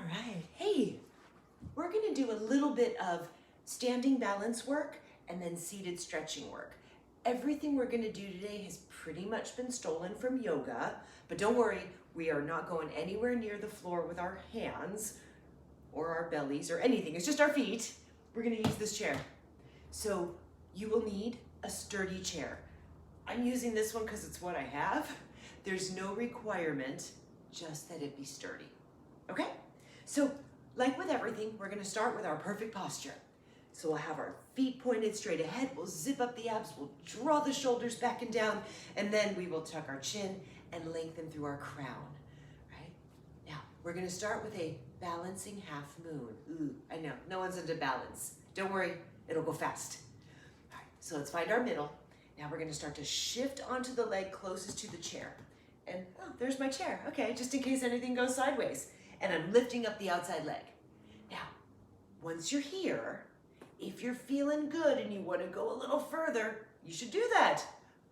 right, hey, we're gonna do a little bit of standing balance work and then seated stretching work. Everything we're gonna do today has pretty much been stolen from yoga, but don't worry, we are not going anywhere near the floor with our hands or our bellies or anything. It's just our feet. We're gonna use this chair. So you will need a sturdy chair. I'm using this one because it's what I have. There's no requirement, just that it be sturdy, okay? So like with everything, we're gonna start with our perfect posture. So we'll have our feet pointed straight ahead, we'll zip up the abs, we'll draw the shoulders back and down, and then we will tuck our chin and lengthen through our crown, right? Now, we're gonna start with a balancing half moon. Ooh, I know, no one's into balance. Don't worry, it'll go fast. All right, so let's find our middle. Now we're gonna start to shift onto the leg closest to the chair. And, oh, there's my chair. Okay, just in case anything goes sideways. And I'm lifting up the outside leg. Now, once you're here, if you're feeling good and you want to go a little further, you should do that,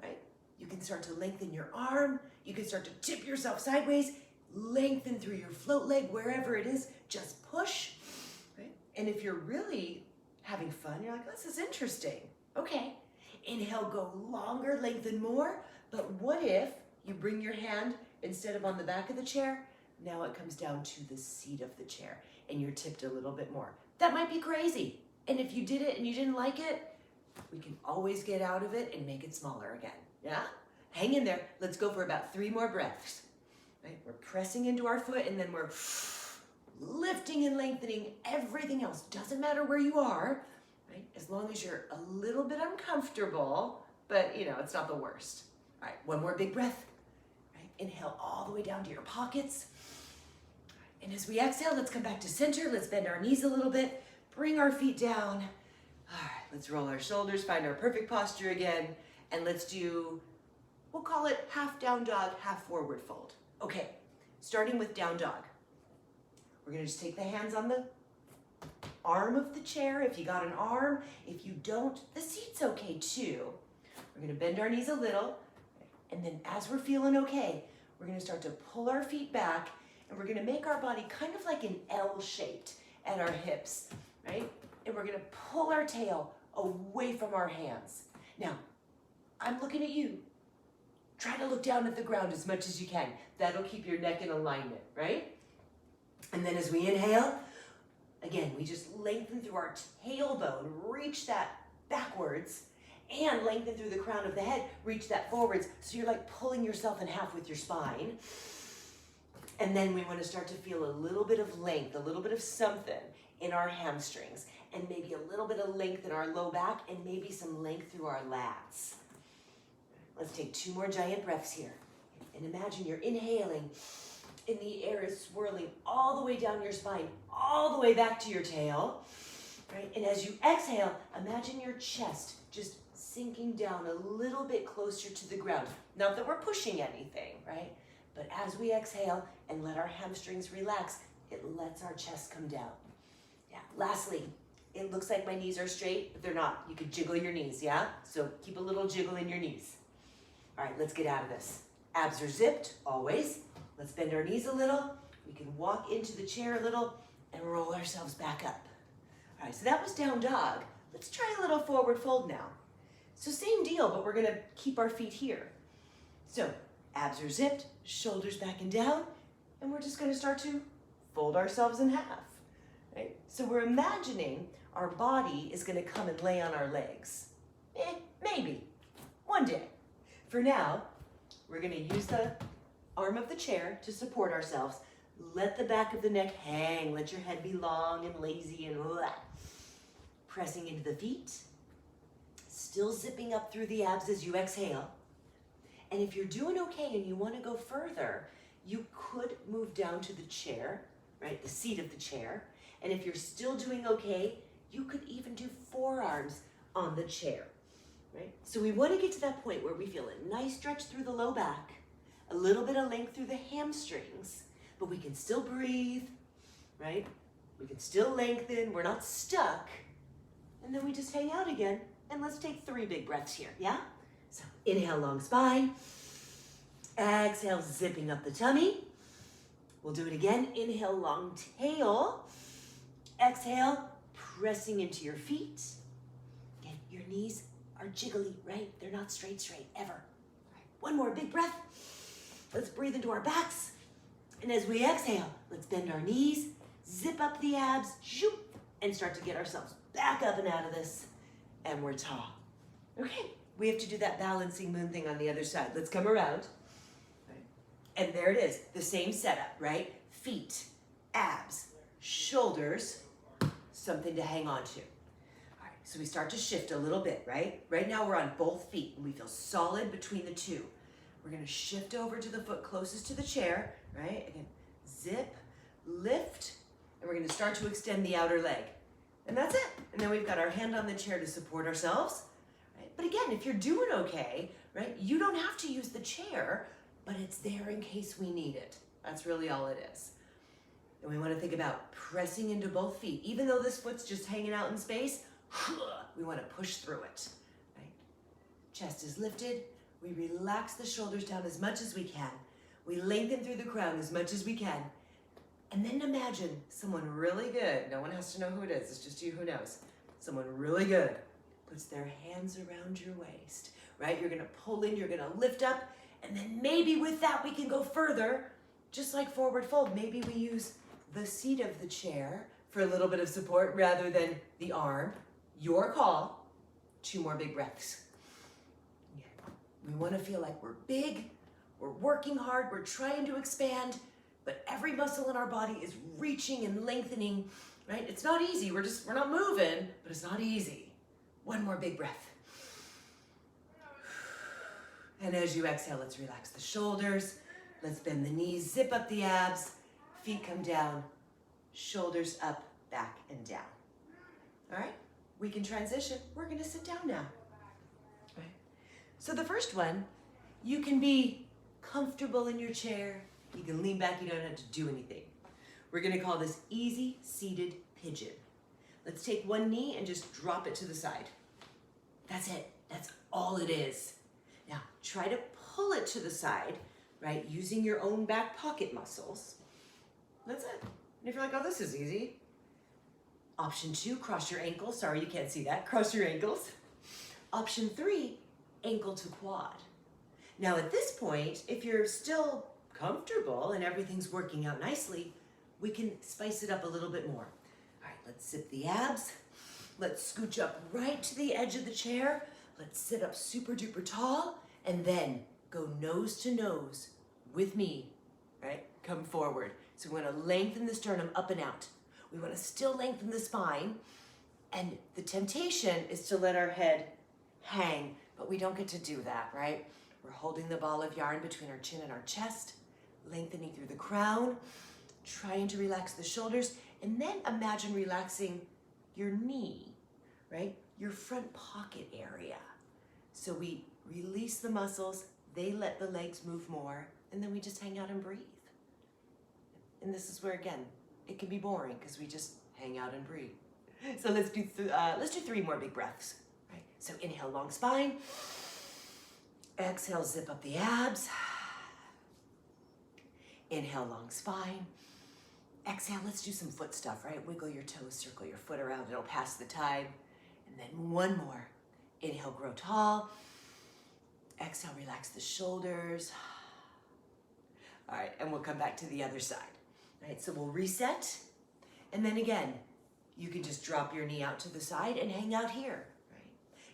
right? You can start to lengthen your arm. You can start to tip yourself sideways, lengthen through your float leg, wherever it is, just push, right? And if you're really having fun, you're like, this is interesting. Okay, inhale, go longer, lengthen more. But what if you bring your hand, instead of on the back of the chair, now it comes down to the seat of the chair and you're tipped a little bit more. That might be crazy. And if you did it and you didn't like it, we can always get out of it and make it smaller again, yeah? Hang in there. Let's go for about 3 more breaths, right? We're pressing into our foot and then we're lifting and lengthening everything else. Doesn't matter where you are, right? As long as you're a little bit uncomfortable, but you know, it's not the worst. All right, 1 more big breath, right? Inhale all the way down to your pockets. And as we exhale, let's come back to center. Let's bend our knees a little bit. Bring our feet down. All right, let's roll our shoulders, find our perfect posture again, and let's do, we'll call it half down dog, half forward fold. Okay, starting with down dog. We're gonna just take the hands on the arm of the chair, if you got an arm. If you don't, the seat's okay too. We're gonna bend our knees a little, and then as we're feeling okay, we're gonna start to pull our feet back, and we're gonna make our body kind of like an L shaped at our hips. Right? And we're gonna pull our tail away from our hands. Now, I'm looking at you. Try to look down at the ground as much as you can. That'll keep your neck in alignment, right? And then as we inhale, again, we just lengthen through our tailbone, reach that backwards, and lengthen through the crown of the head, reach that forwards. So you're like pulling yourself in half with your spine. And then we want to start to feel a little bit of length, a little bit of something in our hamstrings, and maybe a little bit of length in our low back, and maybe some length through our lats. Let's take 2 more giant breaths here. And imagine you're inhaling, and the air is swirling all the way down your spine, all the way back to your tail, right? And as you exhale, imagine your chest just sinking down a little bit closer to the ground. Not that we're pushing anything, right? But as we exhale and let our hamstrings relax, it lets our chest come down. Yeah. Lastly, it looks like my knees are straight. If they're not, you could jiggle your knees, yeah? So keep a little jiggle in your knees. All right, let's get out of this. Abs are zipped, always. Let's bend our knees a little. We can walk into the chair a little and roll ourselves back up. All right, so that was down dog. Let's try a little forward fold now. So same deal, but we're gonna keep our feet here. So abs are zipped, shoulders back and down, and we're just gonna start to fold ourselves in half. Right? So we're imagining our body is gonna come and lay on our legs. Maybe, one day. For now, we're gonna use the arm of the chair to support ourselves. Let the back of the neck hang, let your head be long and lazy and blah. Pressing into the feet, still zipping up through the abs as you exhale. And if you're doing okay and you wanna go further, you could move down to the chair, right, the seat of the chair. And if you're still doing okay, you could even do forearms on the chair, right? So we want to get to that point where we feel a nice stretch through the low back, a little bit of length through the hamstrings, but we can still breathe, right? We can still lengthen, we're not stuck. And then we just hang out again, and let's take 3 big breaths here, yeah? So inhale, long spine. Exhale, zipping up the tummy. We'll do it again. Inhale, long tail. Exhale, pressing into your feet. Again, your knees are jiggly, right? They're not straight, ever. All right, one more big breath. Let's breathe into our backs. And as we exhale, let's bend our knees, zip up the abs, shoop, and start to get ourselves back up and out of this. And we're tall. Okay, we have to do that balancing moon thing on the other side. Let's come around. And there it is, the same setup, right? Feet, abs, shoulders, something to hang on to. All right, so we start to shift a little bit, right? Right now we're on both feet and we feel solid between the two. We're gonna shift over to the foot closest to the chair, right? Again, zip, lift, and we're gonna start to extend the outer leg. And that's it. And then we've got our hand on the chair to support ourselves, right? But again, if you're doing okay, right, you don't have to use the chair, but it's there in case we need it. That's really all it is. And we want to think about pressing into both feet. Even though this foot's just hanging out in space, we want to push through it, right? Chest is lifted. We relax the shoulders down as much as we can. We lengthen through the crown as much as we can. And then imagine someone really good. No one has to know who it is. It's just you who knows. Someone really good puts their hands around your waist, right? You're going to pull in, you're going to lift up, and then maybe with that we can go further, just like forward fold. Maybe we use the seat of the chair for a little bit of support rather than the arm. Your call. 2 more big breaths. Yeah. We want to feel like we're big, we're working hard, we're trying to expand, but every muscle in our body is reaching and lengthening, right? It's not easy. We're not moving, but it's not easy. 1 more big breath. And as you exhale, let's relax the shoulders. Let's bend the knees, zip up the abs, feet come down, shoulders up, back, and down. All right, we can transition. We're gonna sit down now. All right. So the first one, you can be comfortable in your chair. You can lean back, you don't have to do anything. We're gonna call this easy seated pigeon. Let's take one knee and just drop it to the side. That's it, that's all it is. Now, try to pull it to the side, right? Using your own back pocket muscles. That's it. And if you're like, oh, this is easy. Option 2, cross your ankles. Sorry, you can't see that. Cross your ankles. Option 3, ankle to quad. Now, at this point, if you're still comfortable and everything's working out nicely, we can spice it up a little bit more. All right, let's zip the abs. Let's scooch up right to the edge of the chair. Let's sit up super duper tall and then go nose to nose with me, right? Come forward. So we want to lengthen the sternum up and out. We want to still lengthen the spine, and the temptation is to let our head hang, but we don't get to do that, right? We're holding the ball of yarn between our chin and our chest, lengthening through the crown, trying to relax the shoulders, and then imagine relaxing your knee, right? Your front pocket area. So we release the muscles, they let the legs move more, and then we just hang out and breathe. And this is where, again, it can be boring because we just hang out and breathe. So let's do 3 more big breaths. Right? So inhale, long spine. Exhale, zip up the abs. Inhale, long spine. Exhale, let's do some foot stuff, right? Wiggle your toes, circle your foot around, it'll pass the time. And then 1 more. Inhale, grow tall. Exhale, relax the shoulders. All right, and we'll come back to the other side. All right, so we'll reset. And then again, you can just drop your knee out to the side and hang out here, right?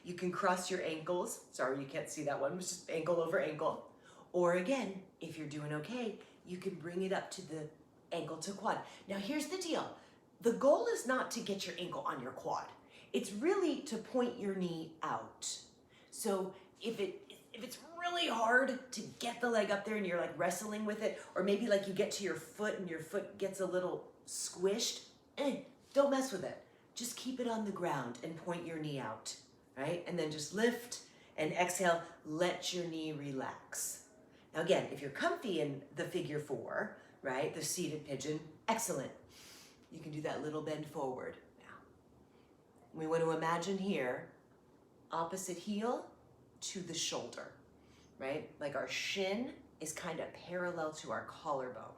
You can cross your ankles. Sorry, you can't see that one. It was just ankle over ankle. Or again, if you're doing okay, you can bring it up to the ankle to quad. Now here's the deal. The goal is not to get your ankle on your quad. It's really to point your knee out. So if it's really hard to get the leg up there and you're like wrestling with it, or maybe like you get to your foot and your foot gets a little squished, don't mess with it. Just keep it on the ground and point your knee out, right? And then just lift and exhale, let your knee relax. Now again, if you're comfy in the figure 4, right, the seated pigeon, excellent. You can do that little bend forward. Now, we want to imagine here, opposite heel to the shoulder, right? Like our shin is kind of parallel to our collarbone.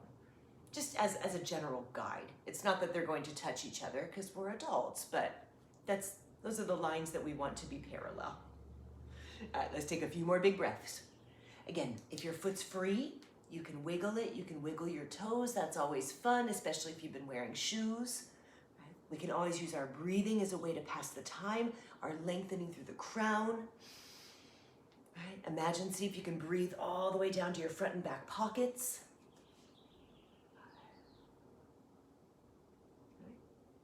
just as a general guide. It's not that they're going to touch each other because we're adults, but those are the lines that we want to be parallel. All right, let's take a few more big breaths. Again, if your foot's free, you can wiggle it, you can wiggle your toes. That's always fun, especially if you've been wearing shoes. Right? We can always use our breathing as a way to pass the time, our lengthening through the crown. Right? Imagine, see if you can breathe all the way down to your front and back pockets.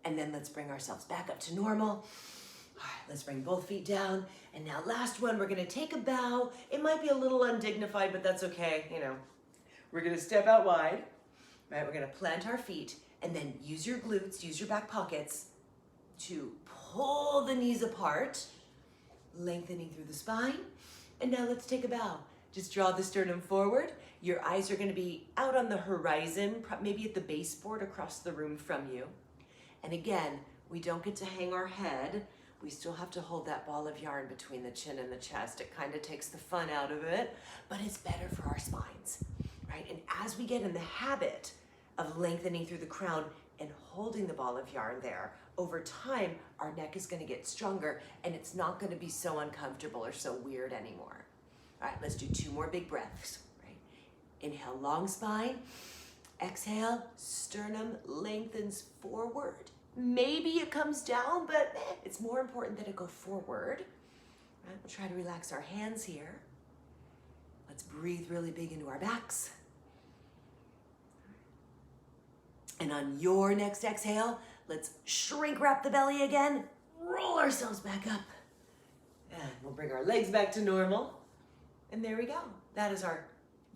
And then let's bring ourselves back up to normal. All right, let's bring both feet down. And now last one, we're gonna take a bow. It might be a little undignified, but that's okay, you know. We're gonna step out wide, right? We're gonna plant our feet and then use your glutes, use your back pockets to pull the knees apart, lengthening through the spine. And now let's take a bow. Just draw the sternum forward. Your eyes are gonna be out on the horizon, maybe at the baseboard across the room from you. And again, we don't get to hang our head. We still have to hold that ball of yarn between the chin and the chest. It kind of takes the fun out of it, but it's better for our spines, right? And as we get in the habit of lengthening through the crown and holding the ball of yarn there, over time, our neck is gonna get stronger and it's not gonna be so uncomfortable or so weird anymore. All right, let's do 2 more big breaths, right? Inhale, long spine. Exhale, sternum lengthens forward. Maybe it comes down, but it's more important that it go forward. Right? We'll try to relax our hands here. Let's breathe really big into our backs. And on your next exhale, let's shrink wrap the belly again, roll ourselves back up. And we'll bring our legs back to normal. And there we go. That is our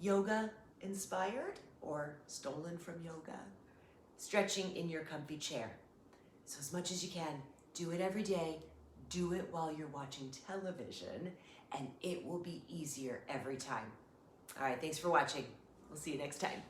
yoga inspired or stolen from yoga, stretching in your comfy chair. So as much as you can, do it every day, do it while you're watching television, and it will be easier every time. All right, thanks for watching. We'll see you next time.